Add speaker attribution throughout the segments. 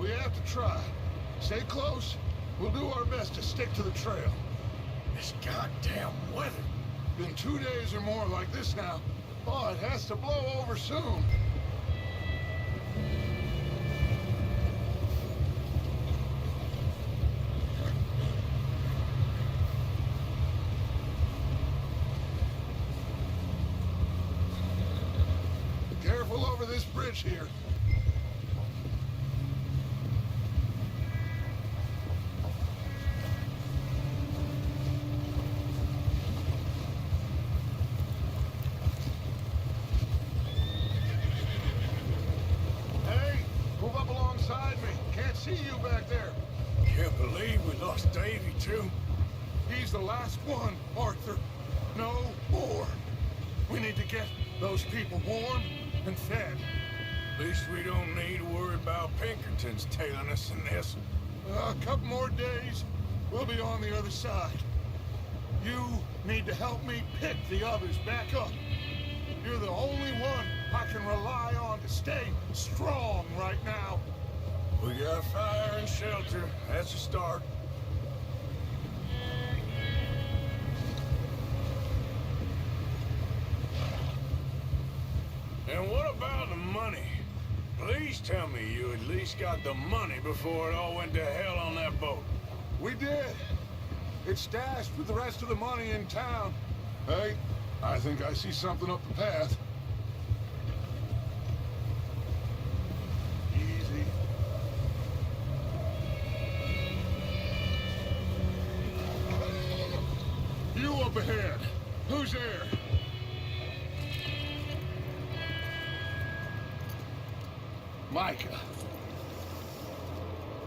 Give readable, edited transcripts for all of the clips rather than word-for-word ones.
Speaker 1: We have to try. Stay close. We'll do our best to stick to the trail.
Speaker 2: This goddamn weather.
Speaker 1: Been 2 days or more like this now. Oh, it has to blow over soon. Careful over this bridge here. Hey, move up alongside me. Can't see you back there.
Speaker 2: Can't believe we lost Davy, too.
Speaker 1: He's the last one, Arthur. No more. We need to get those people warm and fed.
Speaker 2: At least we don't need to worry about Pinkertons tailing us in this.
Speaker 1: A couple more days, we'll be on the other side. You need to help me pick the others back up. You're the only one I can rely on to stay strong right now.
Speaker 2: We got fire and shelter. That's a start. And what about the money? Please tell me you at least got the money before it all went to hell on that boat.
Speaker 1: We did. It's stashed with the rest of the money in town. Hey, I think I see something up the path. Easy. You up ahead. Who's there? Micah.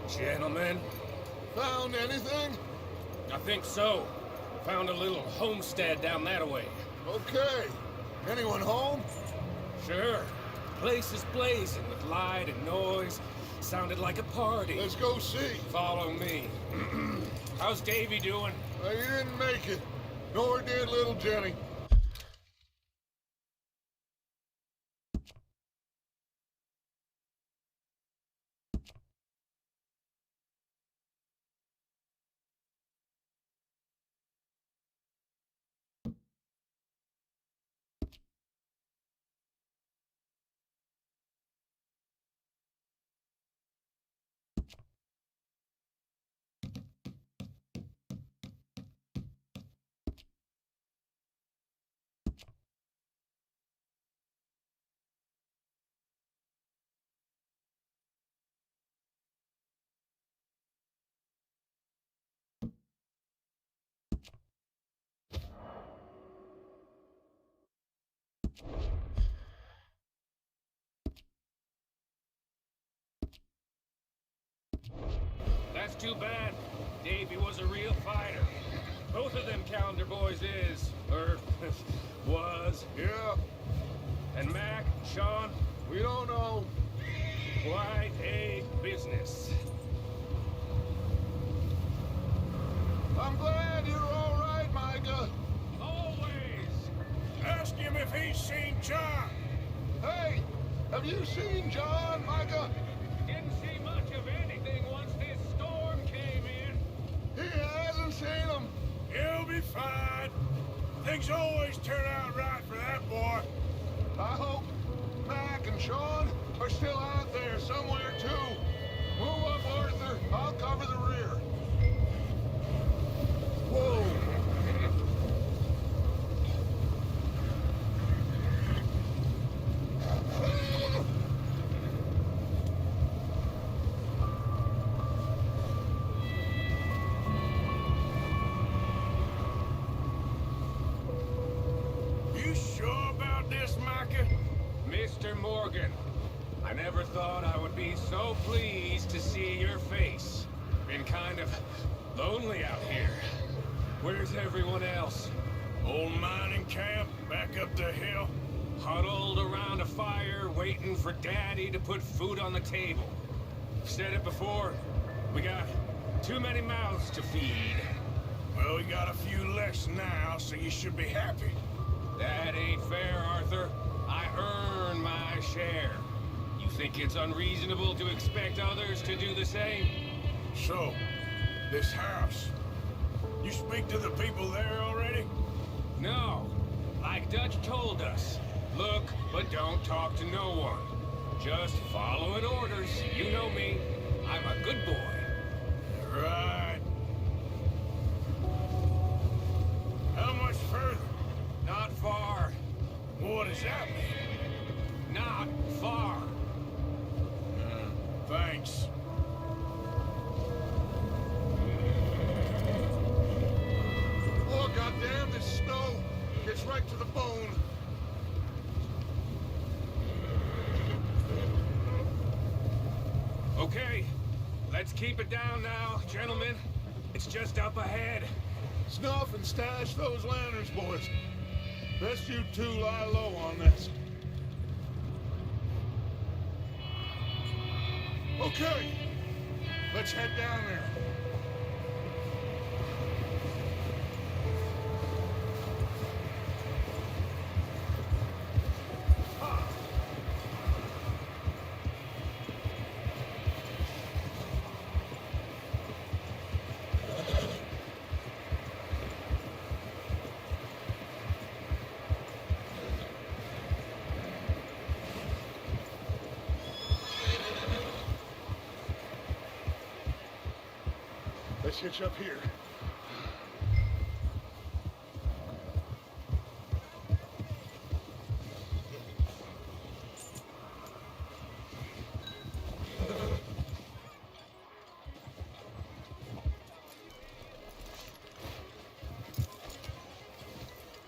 Speaker 3: Gentlemen,
Speaker 1: Found anything?
Speaker 3: I think so. Found a little homestead down that way.
Speaker 1: Okay. Anyone home?
Speaker 3: Sure. Place is blazing with light and noise. Sounded like a party.
Speaker 1: Let's go see.
Speaker 3: Follow me. How's Davy doing?
Speaker 1: He didn't make it. Nor did little Jenny.
Speaker 3: That's too bad. Davy was a real fighter. Both of them Calendar boys is, or was.
Speaker 1: Yeah,
Speaker 3: And Mac, Sean,
Speaker 1: we don't know.
Speaker 3: quite a business.
Speaker 1: I'm glad you're all right, Micah.
Speaker 3: Always.
Speaker 2: Ask him if he's seen John.
Speaker 1: Hey, have you seen John, Micah?
Speaker 3: Didn't see much of anything once this storm came in.
Speaker 1: He hasn't seen him.
Speaker 2: He'll be fine. Things always turn out right for that boy.
Speaker 1: I hope Mac and Sean are still out there somewhere, too. Move up, Arthur. I'll cover the rear. Whoa.
Speaker 2: You sure about this, Micah?
Speaker 3: Mr. Morgan, I never thought I would be so pleased to see your face. Been kind of lonely out here. Where's everyone else?
Speaker 2: Old mining camp back up the hill.
Speaker 3: Huddled around a fire, waiting for Daddy to put food on the table. I've said it before, we got too many mouths to feed.
Speaker 2: Well, we got a few less now, so you should be happy.
Speaker 3: That ain't fair, Arthur. I earn my share. You think it's unreasonable to expect others to do the same?
Speaker 2: So, this house. You speak to the people there already?
Speaker 3: No. Like Dutch told us. Look, but don't talk to no one. Just following orders. You know me. I'm a good boy.
Speaker 2: Right. How much further?
Speaker 3: Not far.
Speaker 2: What does that mean?
Speaker 3: Not far.
Speaker 2: Thanks.
Speaker 1: Oh, goddamn, this snow gets right to the bone.
Speaker 3: Okay. Let's keep it down now, gentlemen. It's just up ahead.
Speaker 1: Snuff and stash those lanterns, boys. Best you two lie low on this. Okay, let's head down there. Let's hitch up here.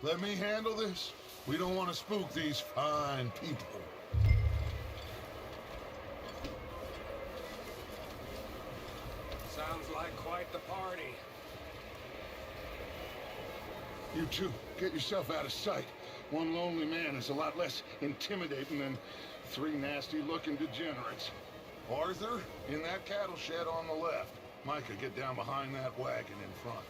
Speaker 1: Let me handle this. We don't want to spook these fine people.
Speaker 3: Sounds like quite the party.
Speaker 1: You two, get yourself out of sight. One lonely man is a lot less intimidating than three nasty-looking degenerates. Arthur, in that cattle shed on the left. Micah, get down behind that wagon in front.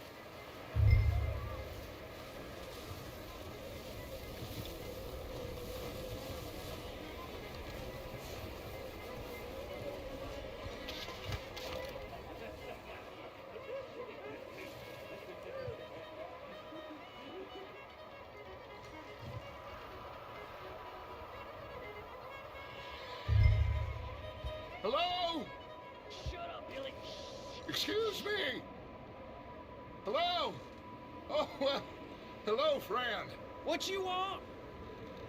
Speaker 1: Hello?
Speaker 4: Shut up, Billy.
Speaker 1: Excuse me? Hello? Oh, well, hello, friend.
Speaker 4: What you want?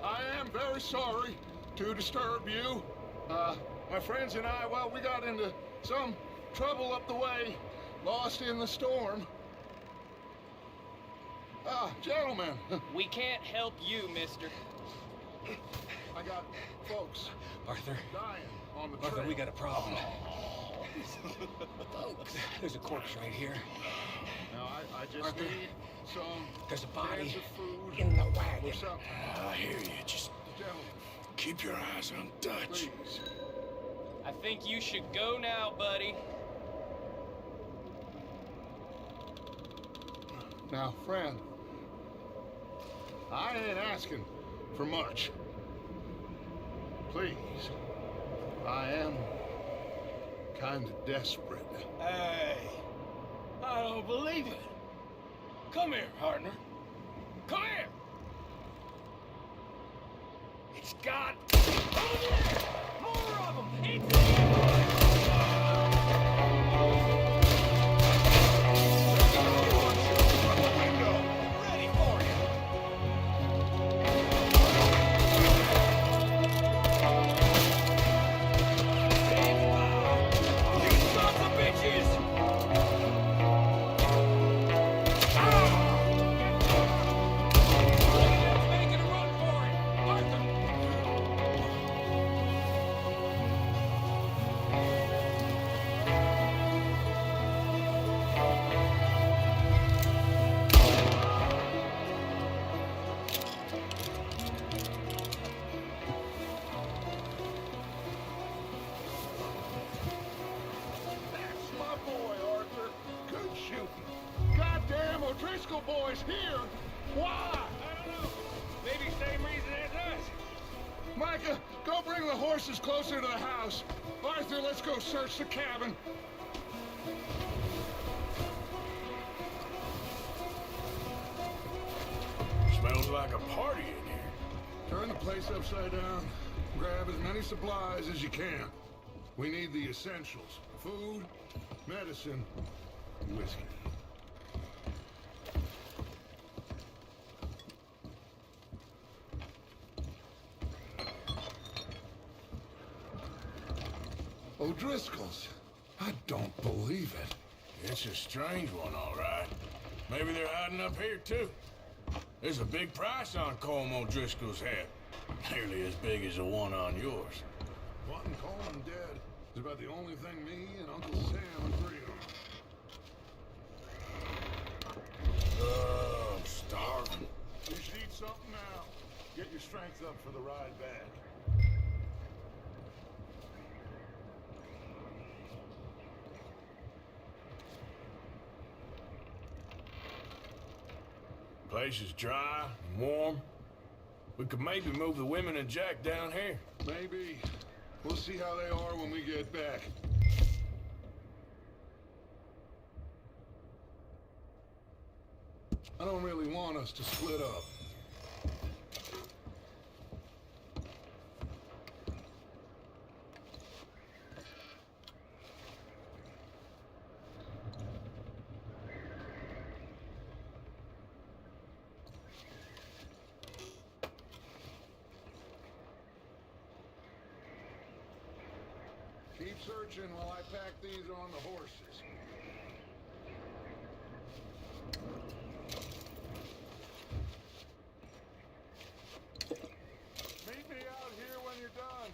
Speaker 1: I am very sorry to disturb you. My friends and I, well, we got into some trouble up the way, lost in the storm. Gentlemen,
Speaker 4: We can't help you, mister.
Speaker 1: I got folks
Speaker 3: Arthur,
Speaker 1: dying on the
Speaker 3: Arthur,
Speaker 1: trail.
Speaker 3: we got a problem. There's a corpse right here.
Speaker 1: Now, I just
Speaker 3: Arthur,
Speaker 1: need some
Speaker 3: there's a body
Speaker 1: cans of food
Speaker 3: in the
Speaker 1: or
Speaker 3: wagon.
Speaker 1: something.
Speaker 2: I hear you. Just
Speaker 1: Gentlemen,
Speaker 2: keep your eyes on Dutch.
Speaker 1: please.
Speaker 4: I think you should go now, buddy.
Speaker 1: Now, friend, I ain't asking for much. Please, I am kind of desperate.
Speaker 3: Hey, I don't believe it. Come here, partner. Come here. It's got... Over there! More of them! It's... Ready for you. You sons of bitches! Look at them making a run for it! Arthur!
Speaker 1: That's my boy, Arthur. Good shooting. Goddamn O'Driscoll boy's here. Why?
Speaker 3: I don't know. Maybe same reason as us.
Speaker 1: Micah, Go bring the horses closer to the house. Arthur, let's go search the cabin.
Speaker 2: Smells like a party in here.
Speaker 1: Turn the place upside down. Grab as many supplies as you can. We need the essentials. Food, medicine, whiskey. O'Driscoll's. I don't believe it.
Speaker 2: It's a strange one, all right. Maybe they're hiding up here, too. There's a big price on Colm O'Driscoll's head. Nearly as big as the one on yours.
Speaker 1: Wanting Coleman dead is about the only thing me and Uncle Sam agree on.
Speaker 2: Oh, I'm starving.
Speaker 1: You should eat something now. Get your strength up for the ride back.
Speaker 2: Place is dry and warm. We could maybe move the women and Jack down here.
Speaker 1: Maybe. We'll see how they are when we get back. I don't really want us to split up. Keep searching while I pack these on the horses. Meet me out here when you're done.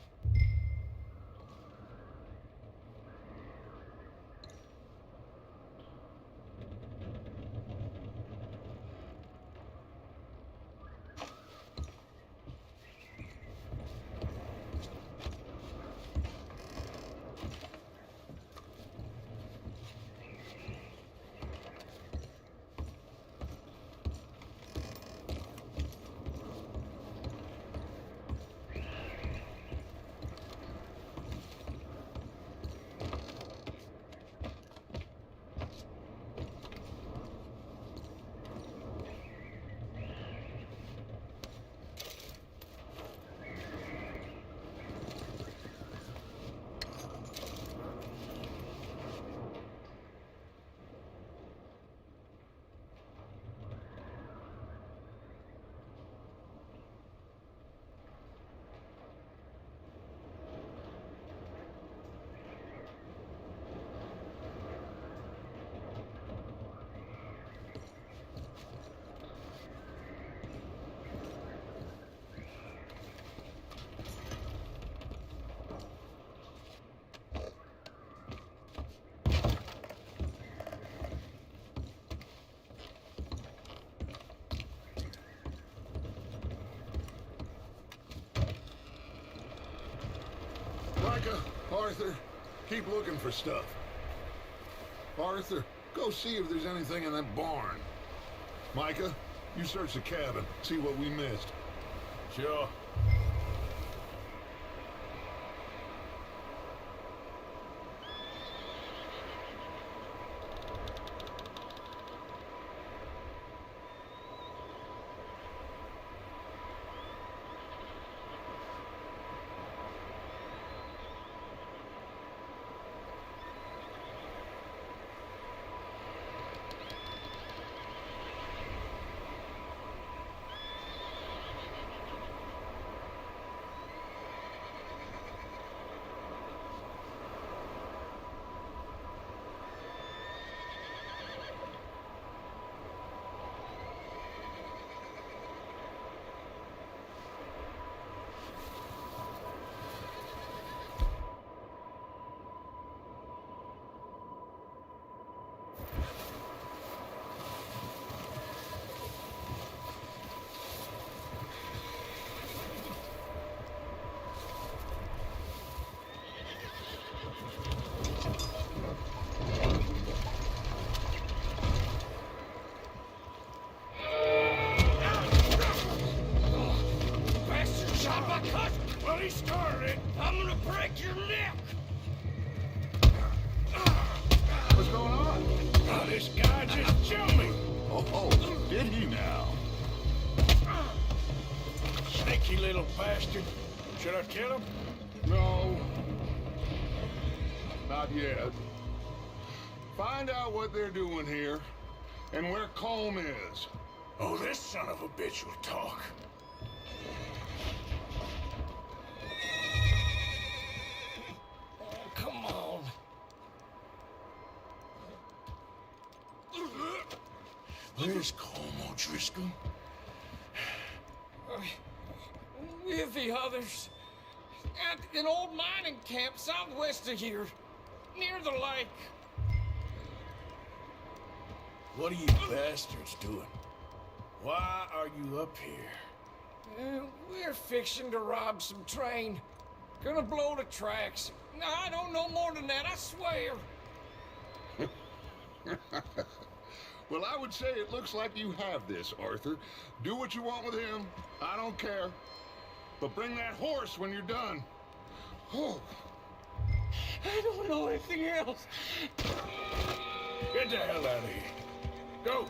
Speaker 1: Micah, Arthur, keep looking for stuff. Arthur, go see if there's anything in that barn. Micah, you search the cabin, see what we missed.
Speaker 2: Sure.
Speaker 1: Did he now?
Speaker 2: Sneaky little bastard. Should I kill him?
Speaker 1: No. Not yet. Find out what they're doing here, and where Colm is.
Speaker 2: Oh, this son of a bitch will talk.
Speaker 4: Come on.
Speaker 2: Where's Colm O'Driscoll?
Speaker 4: With the others. At an old mining camp southwest of here. Near the lake.
Speaker 2: What are you bastards doing? Why are you up here?
Speaker 4: We're fixing to rob some train. Gonna blow the tracks. I don't know more than that, I swear.
Speaker 1: Well, I would say it looks like you have this, Arthur. Do what you want with him. I don't care. But bring that horse when you're done. Oh.
Speaker 4: I don't know anything else.
Speaker 2: Get the hell out of here. Go!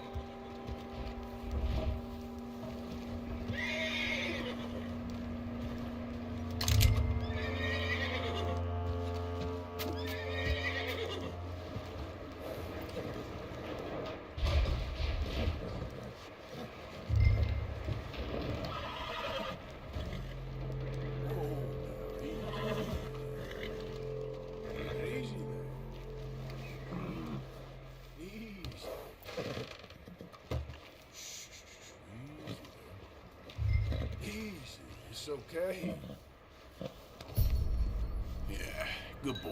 Speaker 2: It's okay. Yeah, good boy.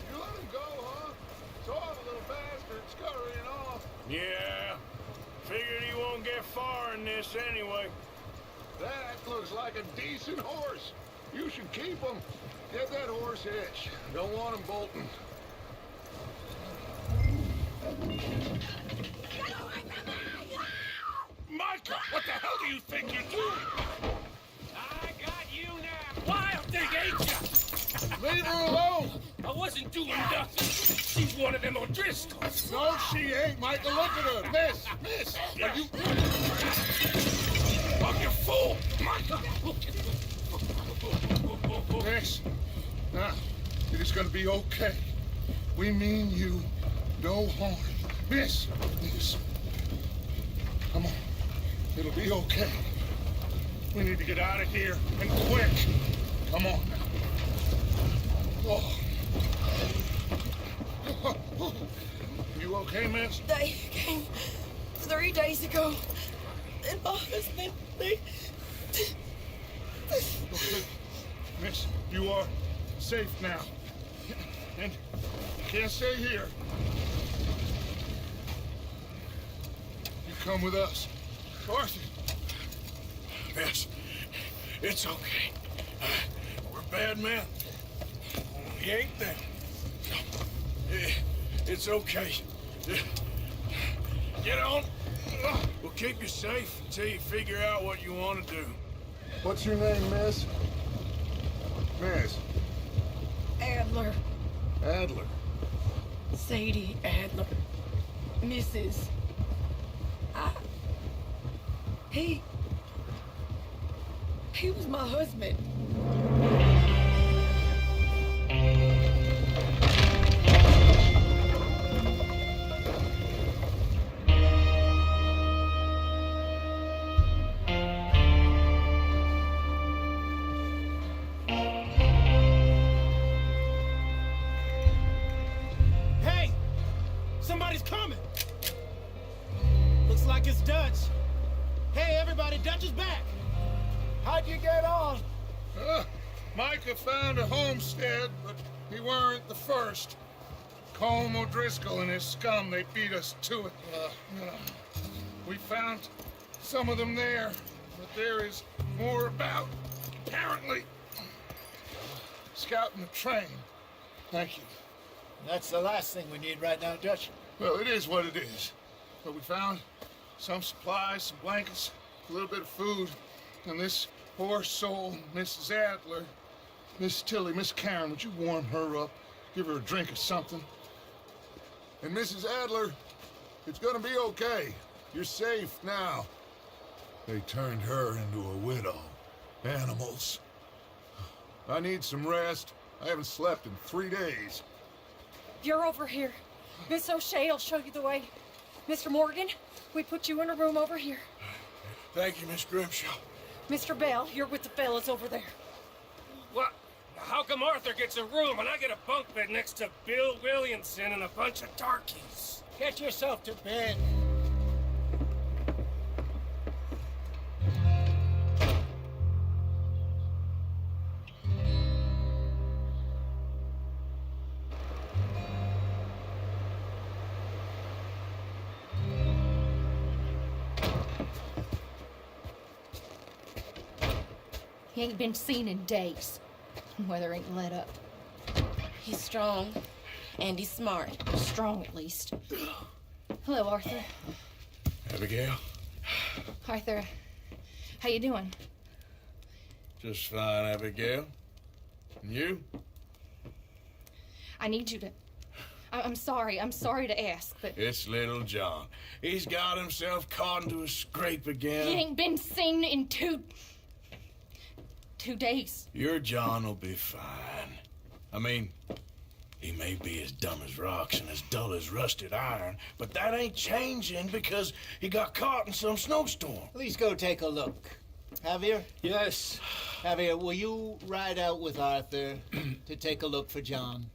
Speaker 1: You let him go, huh? Saw the little bastard scurrying off.
Speaker 2: Yeah, figured he won't get far in this anyway.
Speaker 1: That looks like a decent horse. You should keep him. Get that horse hitched. Don't want him bolting.
Speaker 2: Micah, what the hell do you think you're doing?
Speaker 4: I got you now. Wild thing, ain't ya?
Speaker 1: Leave her alone.
Speaker 4: I wasn't doing nothing. She's one of them O'Driscolls.
Speaker 1: No, she ain't, Michael. Look at her. Miss, are you...
Speaker 2: Oh, you fool! Micah!
Speaker 1: Miss, now, it is gonna be okay. We mean you no harm. Miss, come on. It'll be okay. We need to get out of here, and quick. Come on now. Oh. You okay, miss?
Speaker 5: They came 3 days ago. And my husband, they...
Speaker 1: Okay. Miss, you are safe now. And you can't stay here. You come with us. Arthur.
Speaker 2: Miss, it's okay. We're bad men. We ain't them. It's okay. Get on. We'll keep you safe until you figure out what you want to do.
Speaker 1: What's your name, miss? Miss?
Speaker 5: Adler.
Speaker 1: Adler.
Speaker 5: Sadie Adler. Mrs. He was my husband.
Speaker 6: Hey! Somebody's coming! Looks like it's Dutch. Hey, everybody, Dutch is back! How'd you get on?
Speaker 1: Micah found a homestead, but he weren't the first. Colm O'Driscoll and his scum, they beat us to it. We found some of them there, but there is more about, apparently. Scouting the train. Thank you.
Speaker 6: That's the last thing we need right now, Dutch.
Speaker 1: Well, it is what it is. But we found some supplies, some blankets, a little bit of food, and this poor soul, Mrs. Adler, Miss Tilly, Miss Karen, would you warm her up? Give her a drink or something? And Mrs. Adler, it's gonna be okay. You're safe now. They turned her into a widow. Animals. I need some rest. I haven't slept in 3 days.
Speaker 5: You're over here. Miss O'Shea will show you the way. Mr. Morgan, we put you in a room over here.
Speaker 2: Thank you, Miss Grimshaw.
Speaker 5: Mr. Bell, you're with the fellas over there.
Speaker 4: What? How come Arthur gets a room and I get a bunk bed next to Bill Williamson and a bunch of darkies?
Speaker 6: Get yourself to bed.
Speaker 7: He ain't been seen in days. Weather ain't let up.
Speaker 5: He's strong, and he's smart.
Speaker 7: Strong, at least. Hello, Arthur.
Speaker 2: Abigail?
Speaker 7: Arthur, how you doing?
Speaker 2: Just fine, Abigail. And you?
Speaker 7: I need you to... I'm sorry to ask, but...
Speaker 2: It's little John. He's got himself caught into a scrape again.
Speaker 7: He ain't been seen in 2 days.
Speaker 2: Your John will be fine. I mean, he may be as dumb as rocks and as dull as rusted iron, but that ain't changing because he got caught in some snowstorm.
Speaker 6: Please go take a look. Javier?
Speaker 3: Yes.
Speaker 6: Javier, will you ride out with Arthur to take a look for John?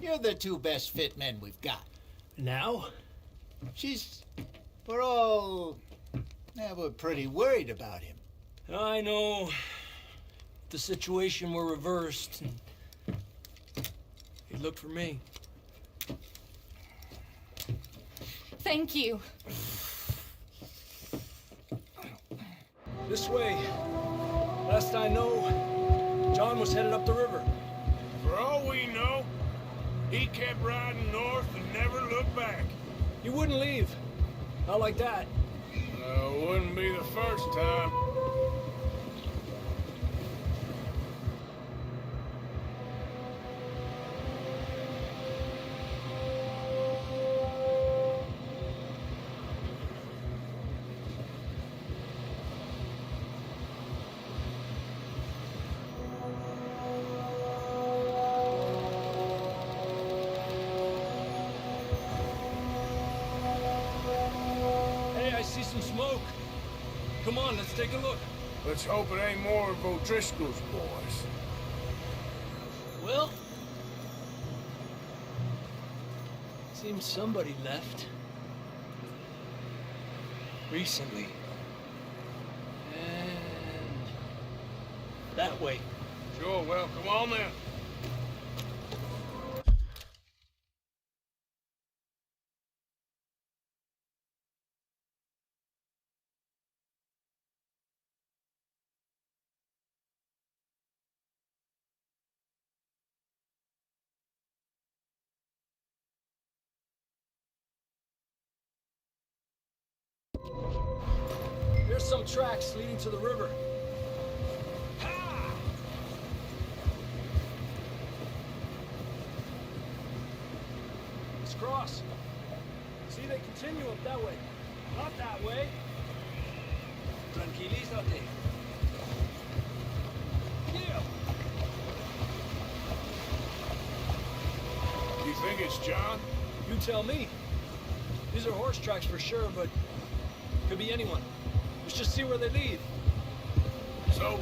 Speaker 6: You're the 2 best fit men we've got.
Speaker 3: Now?
Speaker 6: We're all... we're pretty worried about him.
Speaker 3: I know. The situation were reversed. He looked for me.
Speaker 7: Thank you.
Speaker 3: This way. Last I know, John was headed up the river.
Speaker 2: For all we know, he kept riding north and never looked back.
Speaker 3: He wouldn't leave. Not like that.
Speaker 2: Wouldn't be the first time.
Speaker 3: See some smoke. Come on, let's take a look.
Speaker 2: Let's hope it ain't more of O'Driscoll's boys.
Speaker 3: Well, seems somebody left. Recently. And that way.
Speaker 2: Sure, well, come on then.
Speaker 3: There's some tracks leading to the river. Let's cross. See, they continue up that way. Not that way. Tranquilízate. Yeah.
Speaker 2: You think it's John?
Speaker 3: You tell me. These are horse tracks for sure, but could be anyone. Let's just see where they lead.
Speaker 2: So,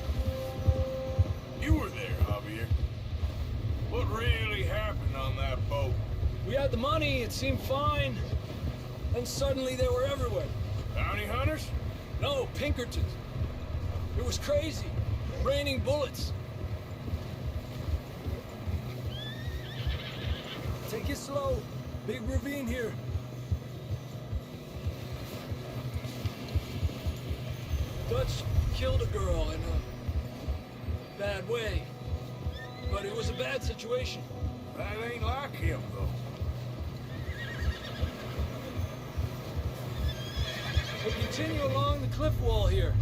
Speaker 2: you were there, Javier. What really happened on that boat?
Speaker 3: We had the money, it seemed fine. Then suddenly they were everywhere.
Speaker 2: Bounty hunters?
Speaker 3: No, Pinkertons. It was crazy. Raining bullets. Take it slow. Big ravine here. Dutch killed a girl in a bad way. But it was a bad situation.
Speaker 2: That ain't like him, though.
Speaker 8: continue along the cliff wall here.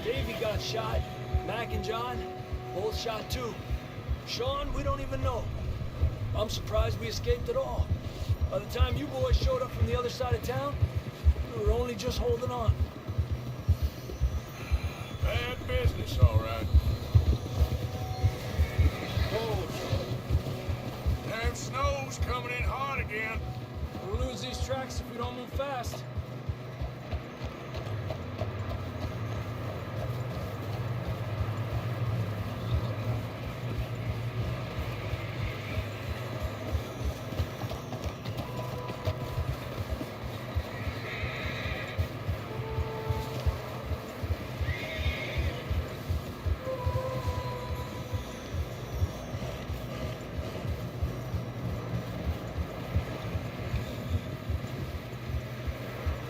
Speaker 8: Davey got shot. Mac and John, both shot too. Sean, we don't even know. I'm surprised we escaped at all. By the time you boys showed up from the other side of town, we were only just holding on.
Speaker 2: Bad business, all right.
Speaker 8: Oh,
Speaker 2: Damn snow's coming in hard again.
Speaker 8: we'll lose these tracks if we don't move fast.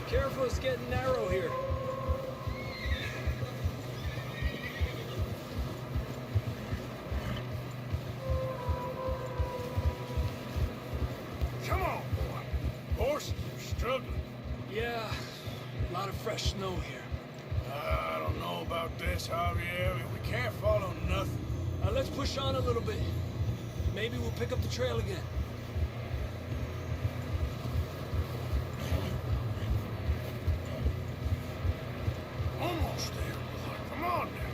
Speaker 8: Careful, it's getting narrow here.
Speaker 2: Come on, boy. Horses are struggling.
Speaker 8: Yeah, a lot of fresh snow here.
Speaker 2: I don't know about this, Javier. We can't follow nothing.
Speaker 8: Let's push on a little bit. Maybe we'll pick up the trail again.
Speaker 2: Almost there, boy. Come on now.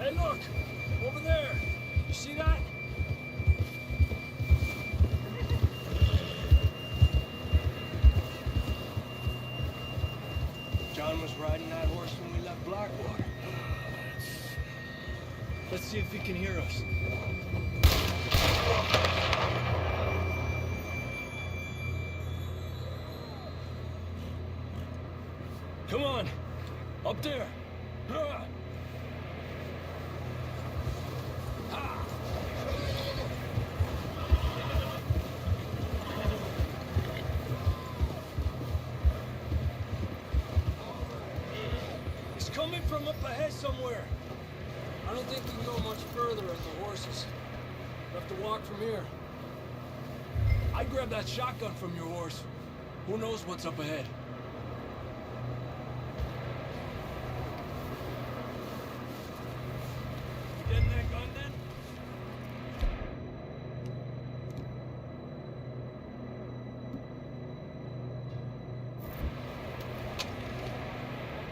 Speaker 8: Hey, look! Over there! You see that? John was riding that horse when we left Blackwater. Let's see if he can hear us. Come on! Up there! Ah. Ah. It's coming from up ahead somewhere. I don't think we can go much further with the horses. We'll have to walk from here. I grabbed that shotgun from your horse. Who knows what's up ahead? You getting that gun then?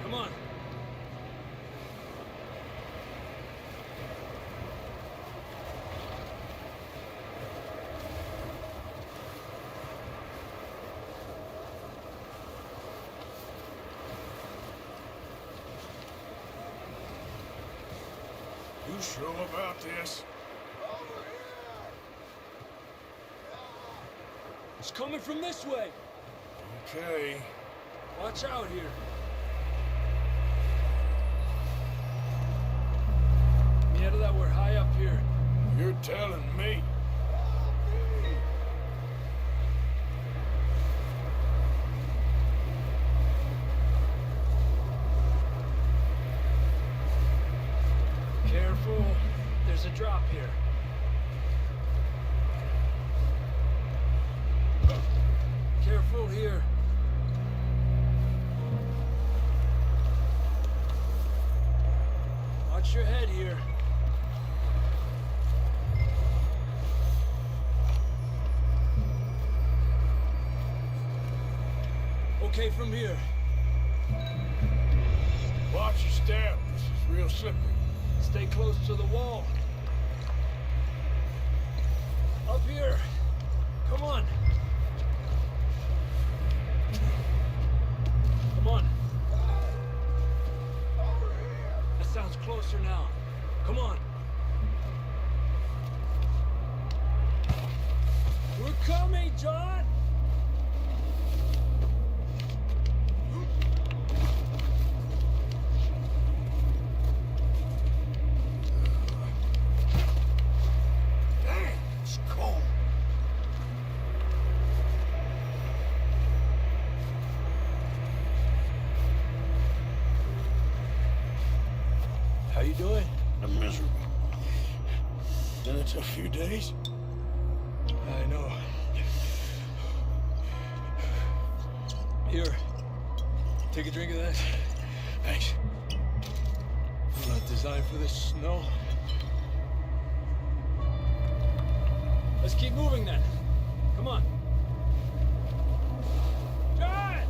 Speaker 8: Come on.
Speaker 2: You sure about this?
Speaker 8: It's coming from this way.
Speaker 2: Okay.
Speaker 8: Watch out here. Yeah, that we're high up here.
Speaker 2: You're telling me.
Speaker 8: Careful. There's a drop here. Careful here. Watch your head here. Okay from here.
Speaker 2: Watch your step. This is real slippery.
Speaker 8: Stay close to the wall. Up here. Come on. Come on. That sounds closer now. Come on. We're coming, John!
Speaker 2: Damn, it's cold.
Speaker 8: How you doing?
Speaker 2: I'm miserable. And it's a few days.
Speaker 8: I know. Here. Take a drink of that.
Speaker 2: Thanks.
Speaker 8: I'm not designed for this snow. Let's keep moving then. Come on. John!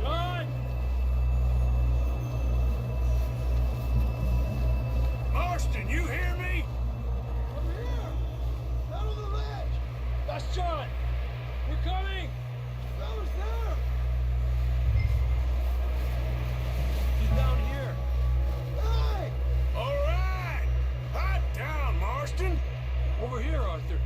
Speaker 8: John!
Speaker 2: Marston, you hear me?
Speaker 8: I'm here! Out on the ledge! That's John! We're coming! Fella's there! He's down here. Hey!
Speaker 2: All right! Hot down, Marston!
Speaker 8: Over here, Arthur.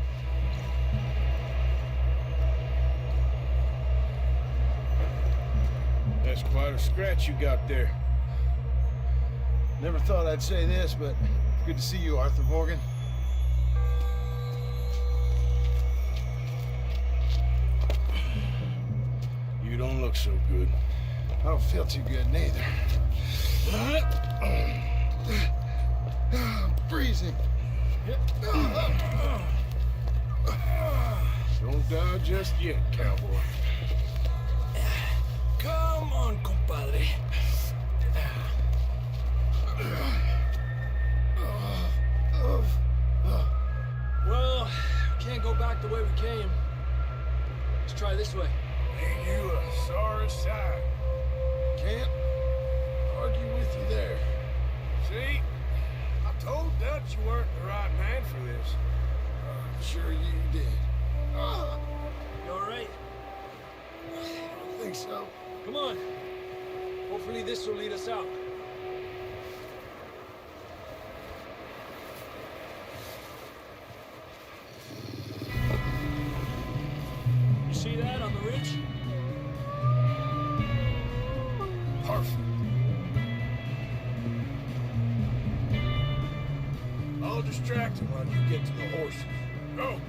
Speaker 2: That's quite a scratch you got there.
Speaker 9: Never thought I'd say this, but good to see you, Arthur Morgan.
Speaker 2: You don't look so good.
Speaker 9: I don't feel too good neither. I'm freezing.
Speaker 2: Don't die just yet, cowboy.
Speaker 8: Come on, compadre. Well, can't go back the way we came. Let's try this way.
Speaker 2: Ain't you a sorry sight? Can't argue with you there. See? I told Dutch you weren't the right man for this. I'm sure you did.
Speaker 8: You all right?
Speaker 2: I don't think so.
Speaker 8: Come on. Hopefully this will lead us out. You see that on the ridge?
Speaker 2: Perfect. I'll distract him while you get to the horses. Go.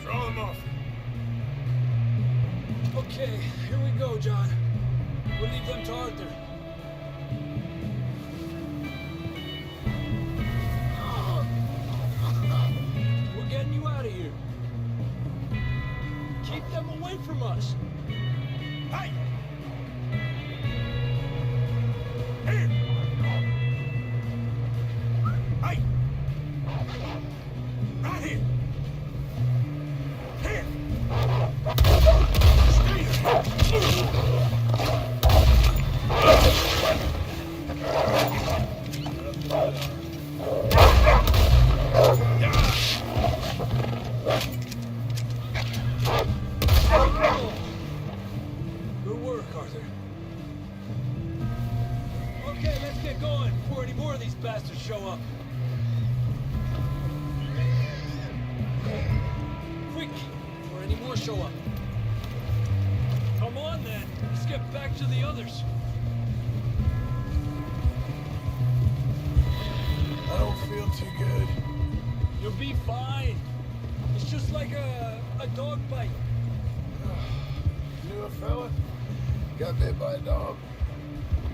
Speaker 2: Draw them off.
Speaker 8: Okay, here we go, John. We'll leave them to Arthur. We're getting you out of here. Keep them away from us.
Speaker 2: Hey! Here! Hey! Right here! Here!
Speaker 8: Good work, Arthur. Okay, let's get going before any more of these bastards show up. Quick, before any more show up. Come on then, let's get back to the others.
Speaker 2: I don't feel too good.
Speaker 8: You'll be fine. It's just like a dog bite.
Speaker 2: Knew a fella? Got bit by a dog.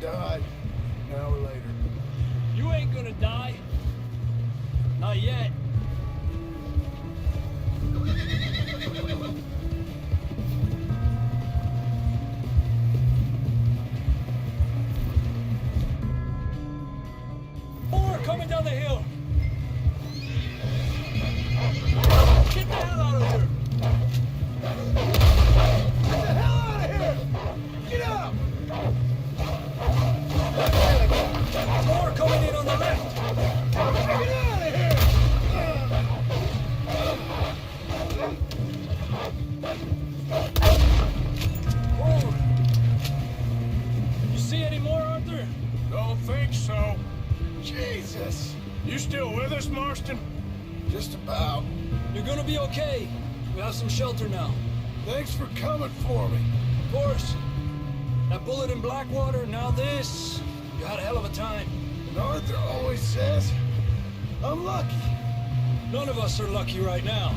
Speaker 2: Died. An hour later.
Speaker 8: You ain't gonna die. Not yet. More coming down the hill. Get the hell out of here. Get the hell out of here. Get out. More coming in on the left. Get out of here. Forward. You see any more, Arthur?
Speaker 2: Don't think so.
Speaker 9: Jesus!
Speaker 2: You still with us, Marston?
Speaker 9: Just about.
Speaker 8: You're gonna be okay. We have some shelter now.
Speaker 9: Thanks for coming for me.
Speaker 8: Of course. That bullet in Blackwater, now this. You had a hell of a time.
Speaker 9: And Arthur always says, I'm lucky.
Speaker 8: None of us are lucky right now.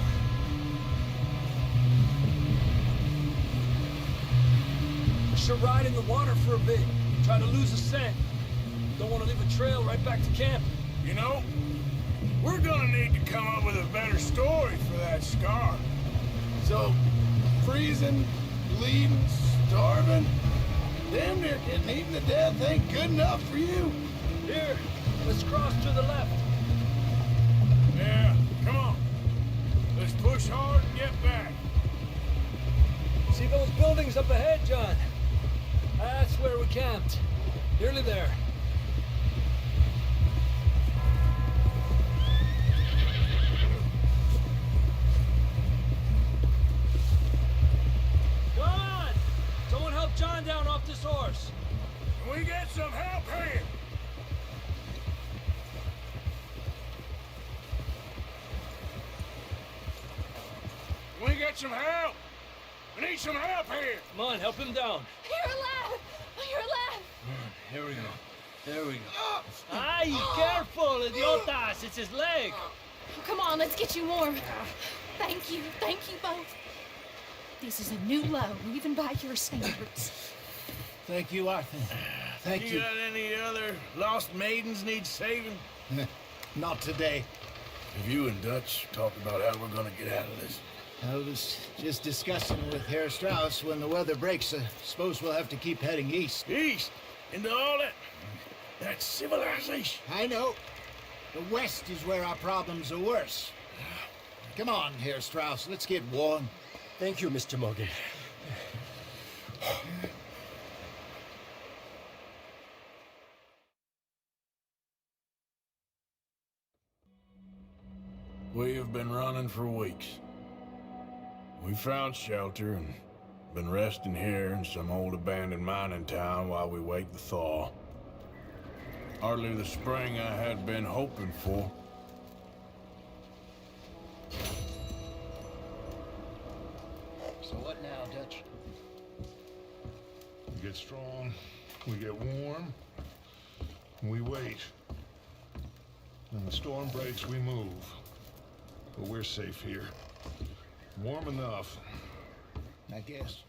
Speaker 8: We should ride in the water for a bit. Try to lose the scent. Don't want to leave a trail right back to camp.
Speaker 2: You know, we're gonna need to come up with a better story for that scar. So, freezing, bleeding, starving, damn near getting eaten to death ain't good enough for you.
Speaker 8: Here, let's cross to the left.
Speaker 2: Yeah, come on. Let's push hard and get back.
Speaker 8: See those buildings up ahead, John? That's where we camped. Nearly there. Come on! Someone help John down off this horse.
Speaker 2: Can we get some help here? Can we get some help? We need some help here.
Speaker 8: Come on, help him down.
Speaker 7: You're alive! You're alive!
Speaker 8: Here we go. There we go. Ay, careful, idiotas! It's his leg.
Speaker 7: Come on, let's get you warm. Thank you both. This is a new low, even by your standards.
Speaker 6: Thank you, Arthur. Thank you.
Speaker 2: Got any other lost maidens need saving?
Speaker 6: Not today.
Speaker 2: Have you and Dutch talked about how we're gonna get out of this?
Speaker 6: I was just discussing with Herr Strauss when the weather breaks. I suppose we'll have to keep heading east.
Speaker 2: East? Into all that civilization.
Speaker 6: I know. The west is where our problems are worse. Come on, Herr Strauss. Let's get warm.
Speaker 8: Thank you, Mr. Morgan.
Speaker 2: We have been running for weeks. We found shelter and been resting here in some old abandoned mining town while we wait the thaw. Hardly the spring I had been hoping for.
Speaker 6: So what now, Dutch?
Speaker 1: We get strong, we get warm, and we wait. When the storm breaks, we move. But we're safe here. Warm enough.
Speaker 6: I guess.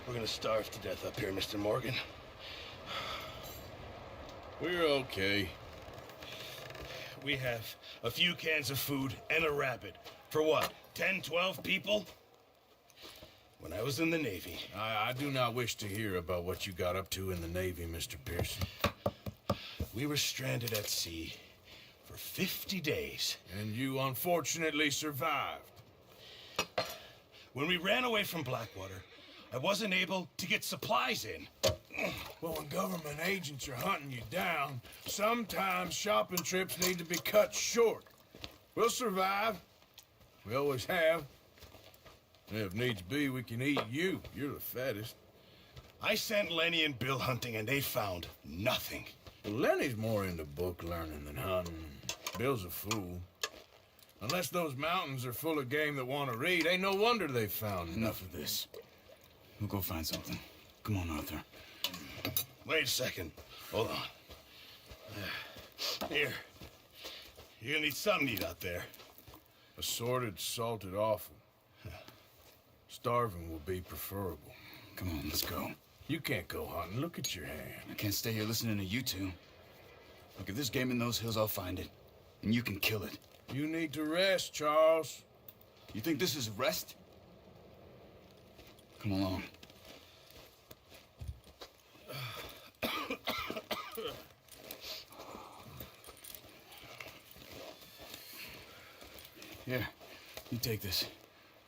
Speaker 9: We're gonna starve to death up here, Mr. Morgan.
Speaker 2: We're okay.
Speaker 9: We have a few cans of food and a rabbit. For what, 10, 12 people? When I was in the Navy...
Speaker 2: I do not wish to hear about what you got up to in the Navy, Mr. Pearson.
Speaker 9: We were stranded at sea for 50 days.
Speaker 2: And you unfortunately survived.
Speaker 9: When we ran away from Blackwater, I wasn't able to get supplies in.
Speaker 2: Well, when government agents are hunting you down, sometimes shopping trips need to be cut short. We'll survive. We always have. And if needs be, we can eat you. You're the fattest.
Speaker 9: I sent Lenny and Bill hunting, and they found nothing.
Speaker 2: Well, Lenny's more into book learning than hunting. Bill's a fool. Unless those mountains are full of game that want to read, ain't no wonder they found
Speaker 10: Enough of this. We'll go find something. Come on, Arthur.
Speaker 9: Wait a second. Hold on. Here. You're gonna need something to eat out there.
Speaker 2: Assorted, salted offal. Starving will be preferable.
Speaker 10: Come on, let's go.
Speaker 2: You can't go hunting. Look at your hand.
Speaker 10: I can't stay here listening to you two. Look, if there's game in those hills, I'll find it. And you can kill it.
Speaker 2: You need to rest, Charles.
Speaker 10: You think this is rest? Come along. Here, you take this.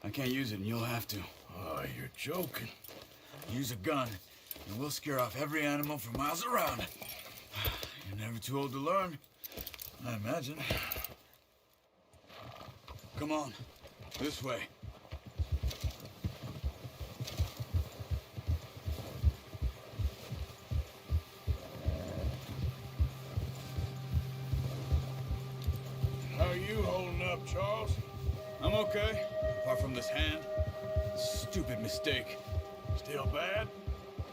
Speaker 10: I can't use it, and you'll have to.
Speaker 2: Oh, you're joking.
Speaker 10: Use a gun, and we'll scare off every animal for miles around. You're never too old to learn, I imagine. Come on, this way.
Speaker 2: Charles?
Speaker 10: I'm okay, apart from this hand. Stupid mistake.
Speaker 2: Still bad?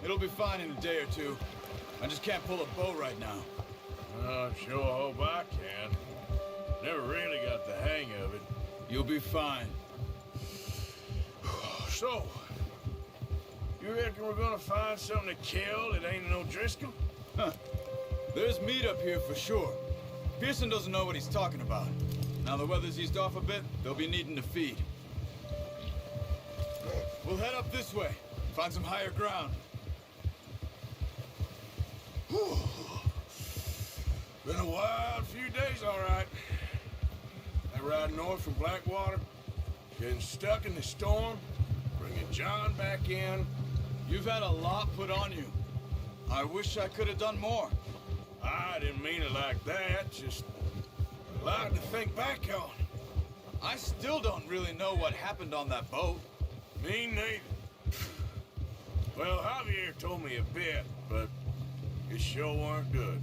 Speaker 10: It'll be fine in a day or two. I just can't pull a bow right now.
Speaker 2: Sure hope I can. Never really got the hang of it.
Speaker 10: You'll be fine.
Speaker 2: So, you reckon we're gonna find something to kill that ain't no Driscoll?
Speaker 10: Huh. There's meat up here for sure. Pearson doesn't know what he's talking about. Now the weather's eased off a bit, they'll be needing to feed. We'll head up this way, find some higher ground.
Speaker 2: Been a wild few days, all right. That ride north from Blackwater, getting stuck in the storm, bringing John back in.
Speaker 10: You've had a lot put on you. I wish I could have done more.
Speaker 2: I didn't mean it like that, just a lot to think back on.
Speaker 10: I still don't really know what happened on that boat.
Speaker 2: Me neither. Well, Javier told me a bit, but it sure weren't good.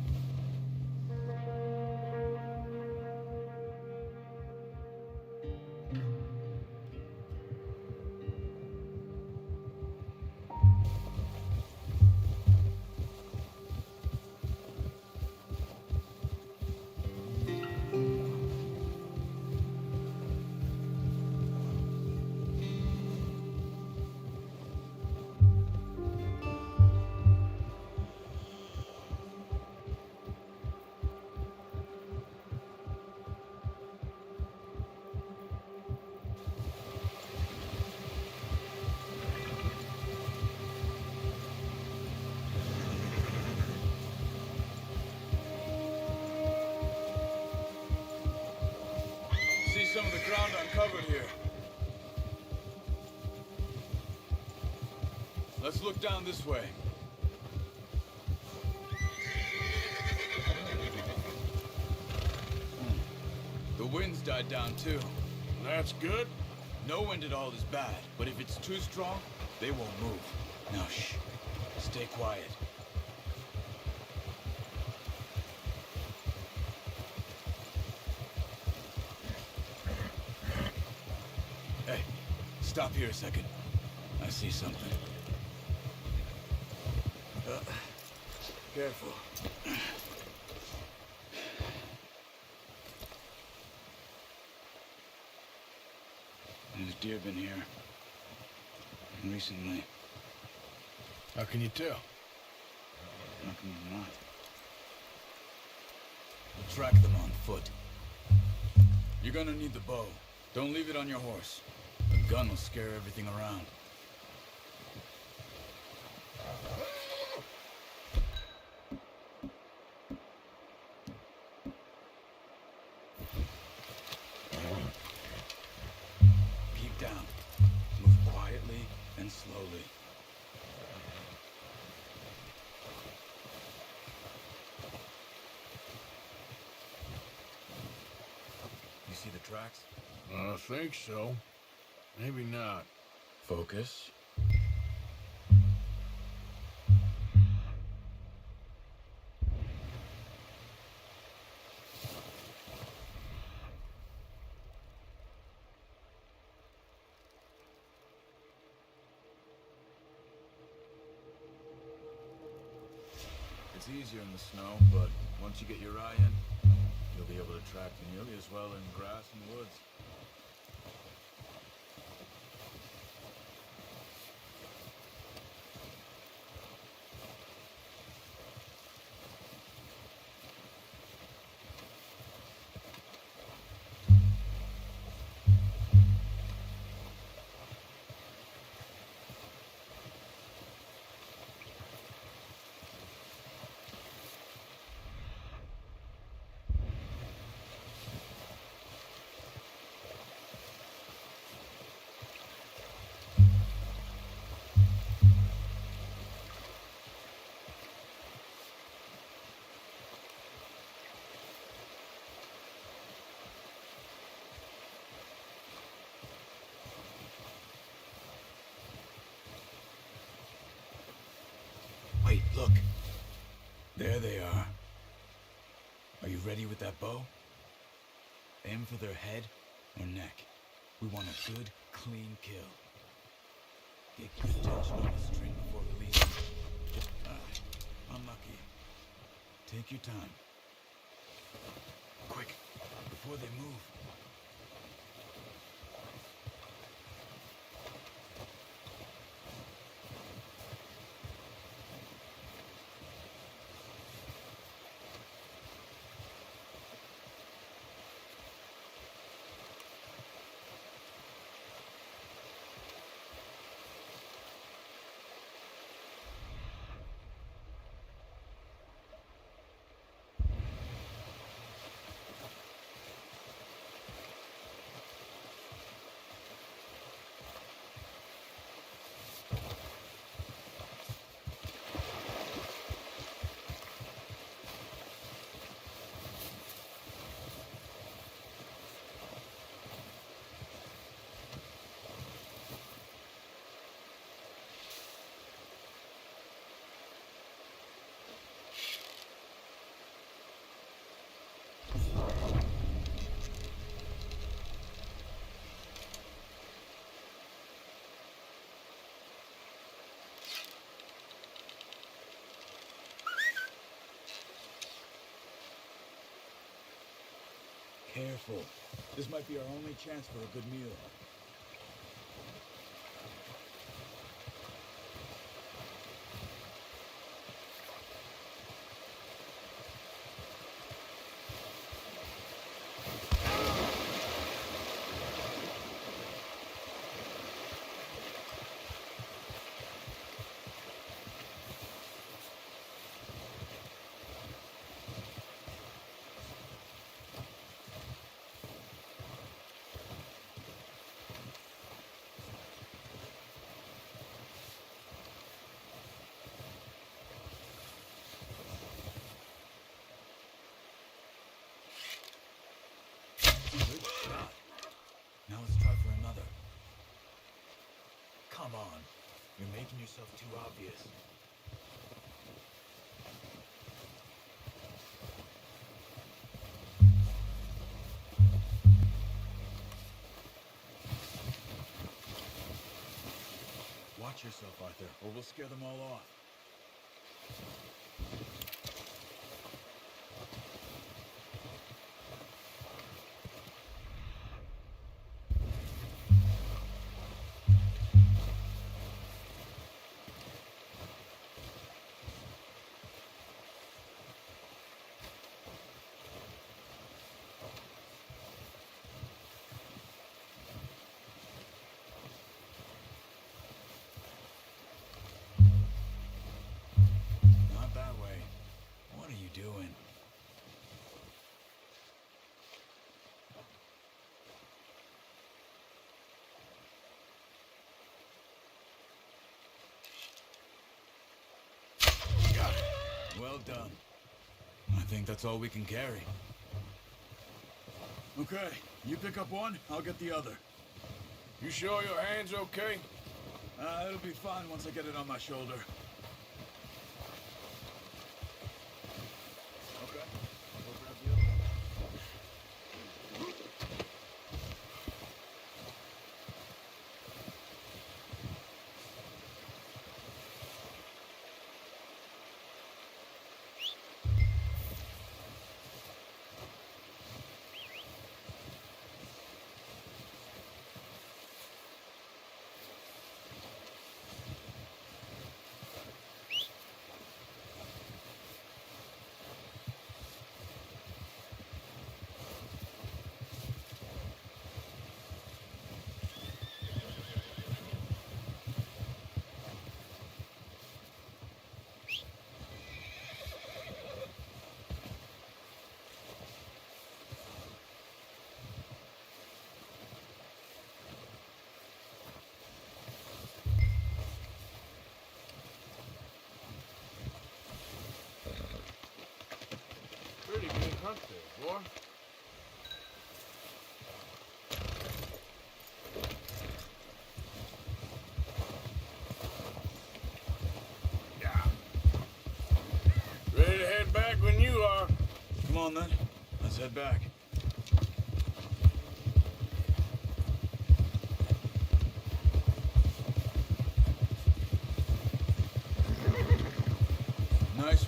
Speaker 10: Some of the ground uncovered here. Let's look down this way. The wind's died down too.
Speaker 2: That's good.
Speaker 10: No wind at all is bad, but if it's too strong, they won't move. Now shh, stay quiet. Hey, stop here a second. I see something. Careful. There's deer been here. Recently.
Speaker 2: How can you tell?
Speaker 10: How can you not? We'll track them on foot. You're gonna need the bow. Don't leave it on your horse. The gun will scare everything around. Keep down. Move quietly and slowly. You see the tracks?
Speaker 2: I think so. Maybe not.
Speaker 10: Focus. It's easier in the snow, but once you get your eye in, you'll be able to track nearly as well in grass and woods. Wait, look. There they are. Are you ready with that bow? Aim for their head or neck. We want a good, clean kill. Get good tension on the string before releasing. Unlucky. Take your time. Quick, before they move. Careful. This might be our only chance for a good meal. Good shot. Now let's try for another. Come on. You're making yourself too obvious. Watch yourself, Arthur, or we'll scare them all off. Not that way. What are you doing? Got it. Well done. I think that's all we can carry. Okay, you pick up one, I'll get the other.
Speaker 2: You sure your hand's okay?
Speaker 10: It'll be fine once I get it on my shoulder. Okay, I'll grab the other one.
Speaker 2: Pretty good hunt there, boy. Yeah. Ready to head back when you are.
Speaker 10: Come on then, let's head back.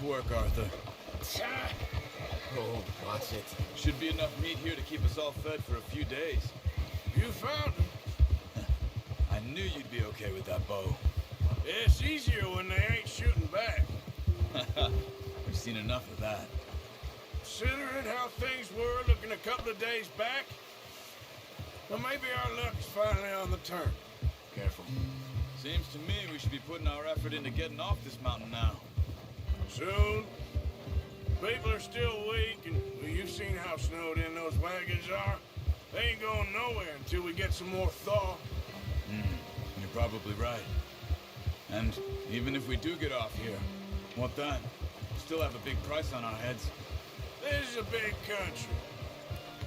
Speaker 10: work, Arthur.
Speaker 6: Oh, what's it?
Speaker 10: Should be enough meat here to keep us all fed for a few days.
Speaker 2: You found him.
Speaker 10: I knew you'd be okay with that bow.
Speaker 2: It's easier when they ain't shooting back.
Speaker 10: We've seen enough of that.
Speaker 2: Considering how things were looking a couple of days back, well, maybe our luck's finally on the turn.
Speaker 10: Careful. Seems to me we should be putting our effort into getting off this mountain now.
Speaker 2: Soon. People are still weak, and well, you've seen how snowed in those wagons are. They ain't going nowhere until we get some more thaw.
Speaker 10: You're probably right. And even if we do get off here, what then? We still have a big price on our heads.
Speaker 2: This is a big country.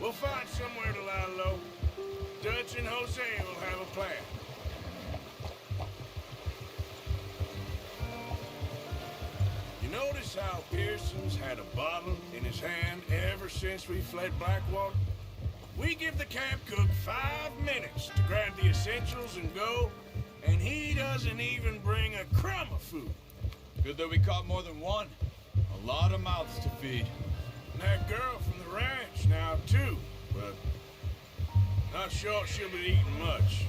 Speaker 2: We'll find somewhere to lie low. Dutch and Jose will have a plan. You notice how Pearson's had a bottle in his hand ever since we fled Blackwater? We give the camp cook 5 minutes to grab the essentials and go, and he doesn't even bring a crumb of food.
Speaker 10: Good that we caught more than one. A lot of mouths to feed.
Speaker 2: And that girl from the ranch now, too, but not sure she'll be eating much.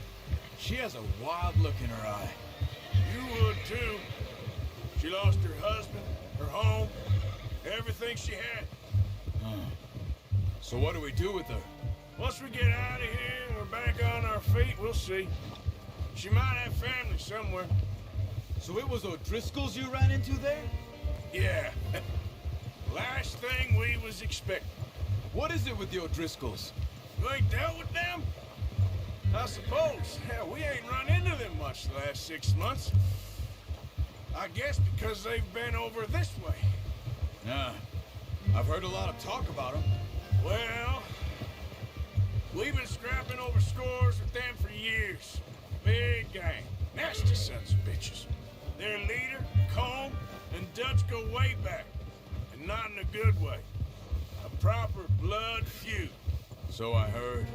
Speaker 10: She has a wild look in her eye.
Speaker 2: You would, too. She lost her husband, her home, everything she had.
Speaker 10: So what do we do with her?
Speaker 2: Once we get out of here and we're back on our feet, we'll see. She might have family somewhere.
Speaker 10: So it was O'Driscoll's you ran into there?
Speaker 2: Yeah. Last thing we was expecting.
Speaker 10: What is it with the O'Driscolls?
Speaker 2: You ain't dealt with them? I suppose. Hell, we ain't run into them much the last 6 months. I guess because they've been over this way.
Speaker 10: Yeah. I've heard a lot of talk about them.
Speaker 2: Well, we've been scrapping over scores with them for years. Big gang. Nasty sons of bitches. Their leader, Colm, and Dutch go way back. And not in a good way. A proper blood feud.
Speaker 10: So I heard.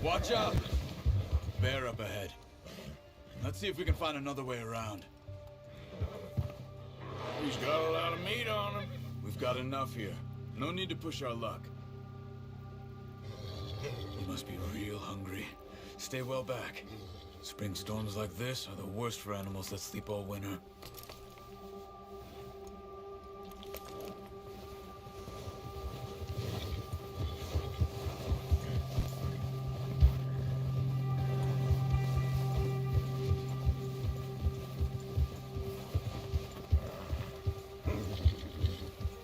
Speaker 10: Watch out! Bear up ahead. Let's see if we can find another way around.
Speaker 2: He's got a lot of meat on him.
Speaker 10: We've got enough here. No need to push our luck. You must be real hungry. Stay well back. Spring storms like this are the worst for animals that sleep all winter.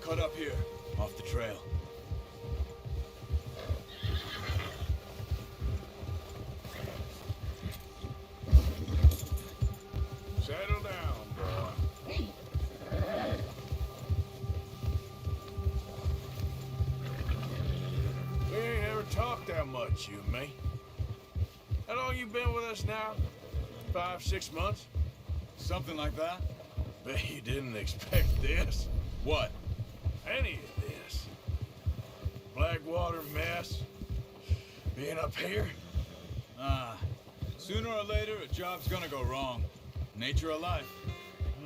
Speaker 10: Cut up here, off the trail.
Speaker 2: Settle down, boy. We ain't ever talked that much, you and me. How long you been with us now? 5, 6 months?
Speaker 10: Something like that?
Speaker 2: Bet you didn't expect this.
Speaker 10: What?
Speaker 2: Any of this. Blackwater mess. Being up here.
Speaker 10: Sooner or later, a job's gonna go wrong. Nature of life.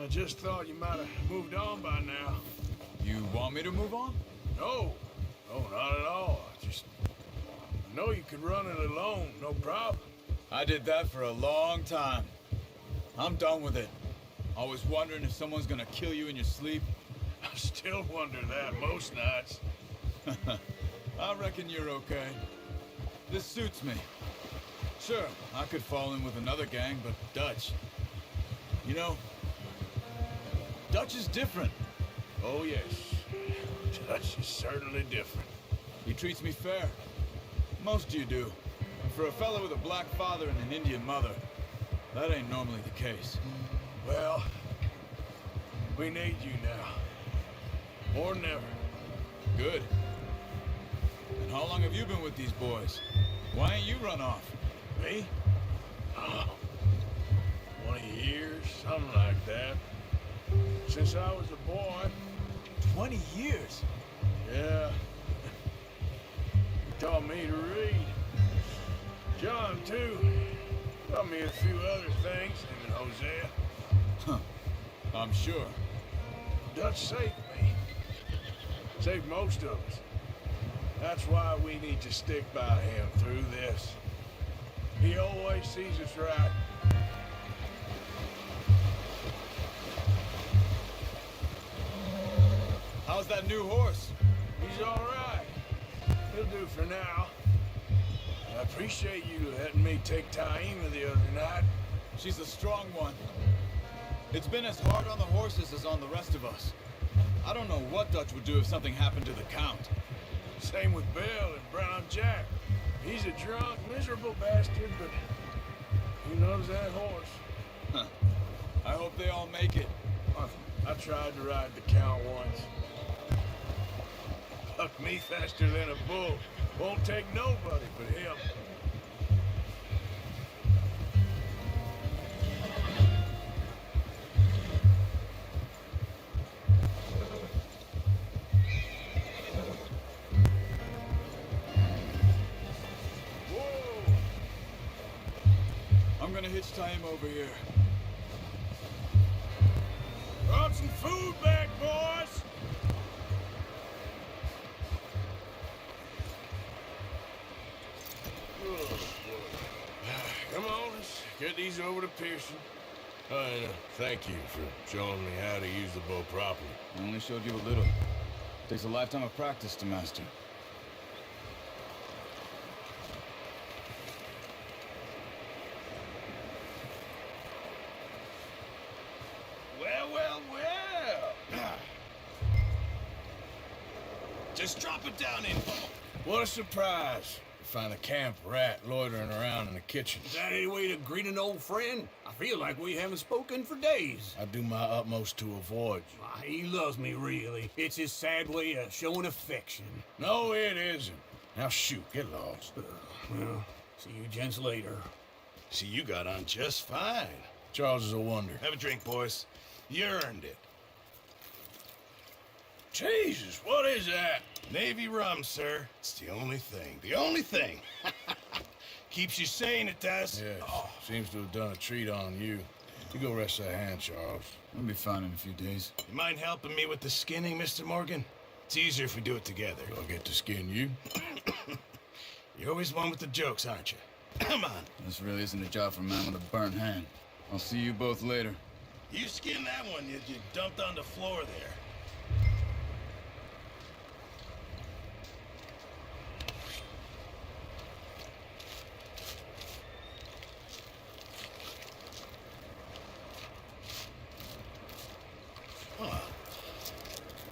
Speaker 2: I just thought you might have moved on by now.
Speaker 10: You want me to move on?
Speaker 2: No. No, not at all. I know you could run it alone, no problem.
Speaker 10: I did that for a long time. I'm done with it. Always wondering if someone's gonna kill you in your sleep.
Speaker 2: I still wonder that most nights.
Speaker 10: I reckon you're okay. This suits me. Sure, I could fall in with another gang, but Dutch. You know, Dutch is different.
Speaker 2: Oh, yes. Dutch is certainly different.
Speaker 10: He treats me fair. Most of you do. And for a fella with a black father and an Indian mother, that ain't normally the case.
Speaker 2: Well, we need you now. More than ever.
Speaker 10: Good. And how long have you been with these boys? Why ain't you run off?
Speaker 2: Me? Oh, 20 years, something like that. Since I was a boy.
Speaker 10: 20 years?
Speaker 2: Yeah. He taught me to read. John, too. Taught me a few other things, him and Hosea.
Speaker 10: Huh. I'm sure.
Speaker 2: Dutch saved me. Saved most of us. That's why we need to stick by him through this. He always sees us right.
Speaker 10: How's that new horse?
Speaker 2: He's all right. He'll do for now. I appreciate you letting me take Taima the other night.
Speaker 10: She's a strong one. It's been as hard on the horses as on the rest of us. I don't know what Dutch would do if something happened to the Count.
Speaker 2: Same with Bill and Brown Jack. He's a drunk, miserable bastard, but he loves that horse.
Speaker 10: Huh. I hope they all make it.
Speaker 2: I tried to ride the Count once. Bucked me faster than a bull. Won't take nobody but him. Whoa!
Speaker 10: I'm gonna hitch Taima over here.
Speaker 2: Brought some food back, boys! Come on, let's get these over to Pearson. Thank you for showing me how to use the bow properly.
Speaker 10: I only showed you a little. Takes a lifetime of practice to master.
Speaker 2: Well, well, well!
Speaker 9: Just drop it down in.
Speaker 2: What a surprise. Find a camp rat loitering around in the kitchen.
Speaker 11: Is that any way to greet an old friend? I feel like we haven't spoken for days.
Speaker 2: I do my utmost to avoid you.
Speaker 11: Why, he loves me, really. It's his sad way of showing affection.
Speaker 2: No, it isn't. Now shoot, get lost.
Speaker 11: Well, see you gents later.
Speaker 9: See, you got on just fine.
Speaker 2: Charles is a wonder.
Speaker 9: Have a drink, boys. You earned it.
Speaker 2: Jesus, what is that?
Speaker 9: Navy rum, sir. It's the only thing. The only thing. Keeps you sane, it does.
Speaker 2: Yes, seems to have done a treat on you. You go rest that hand, Charles.
Speaker 10: I'll be fine in a few days.
Speaker 9: You mind helping me with the skinning, Mr. Morgan? It's easier if we do it together.
Speaker 2: I'll get to skin you.
Speaker 9: You're always one with the jokes, aren't you? Come on.
Speaker 10: This really isn't a job for a man with a burnt hand. I'll see you both later.
Speaker 9: You skinned that one you dumped on the floor there.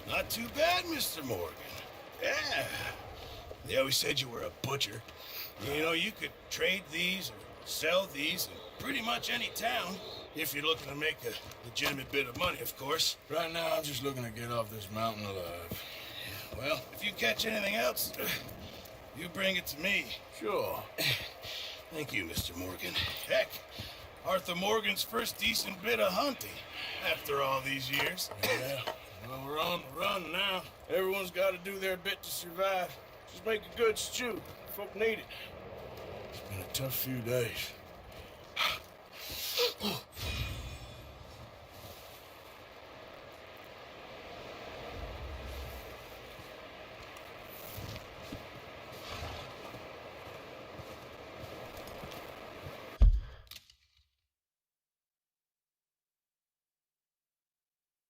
Speaker 9: Not too bad, Mr. Morgan. Yeah. They always said you were a butcher. You know, you could trade these or sell these in pretty much any town, if you're looking to make a legitimate bit of money, of course.
Speaker 2: Right now, I'm just looking to get off this mountain alive.
Speaker 9: Well, if you catch anything else, you bring it to me.
Speaker 2: Sure.
Speaker 9: Thank you, Mr. Morgan. Heck, Arthur Morgan's first decent bit of hunting after all these years.
Speaker 2: Yeah. Well, we're on the run now. Everyone's got to do their bit to survive. Just make a good stew. Folk need it. It's been a tough few days.